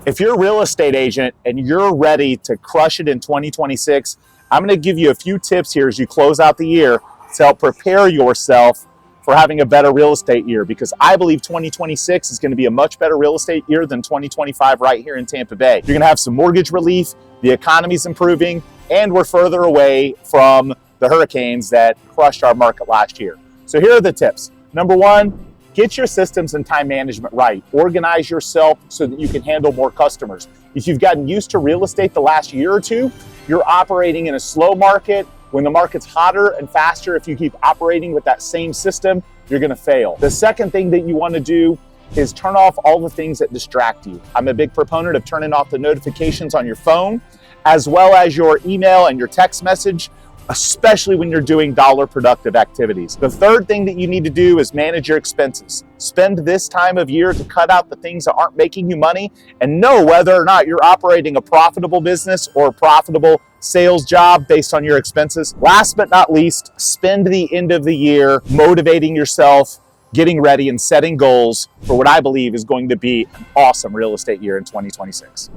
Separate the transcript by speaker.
Speaker 1: If you're a real estate agent and you're ready to crush it in 2026, I'm going to give you a few tips here as you close out the year to help prepare yourself for having a better real estate year, because I believe 2026 is going to be a much better real estate year than 2025 right here in Tampa Bay. You're going to have some mortgage relief, the economy's improving, and we're further away from the hurricanes that crushed our market last year. So here are the tips. Number one, get your systems and time management right. Organize yourself so that you can handle more customers. If you've gotten used to real estate the last year or two, you're operating in a slow market. When the market's hotter and faster, if you keep operating with that same system, you're gonna fail. The second thing that you wanna do is turn off all the things that distract you. I'm a big proponent of turning off the notifications on your phone, as well as your email and your text message, especially when you're doing dollar productive activities. The third thing that you need to do is manage your expenses. Spend this time of year to cut out the things that aren't making you money and know whether or not you're operating a profitable business or a profitable sales job based on your expenses. Last but not least, spend the end of the year motivating yourself, getting ready and setting goals for what I believe is going to be an awesome real estate year in 2026.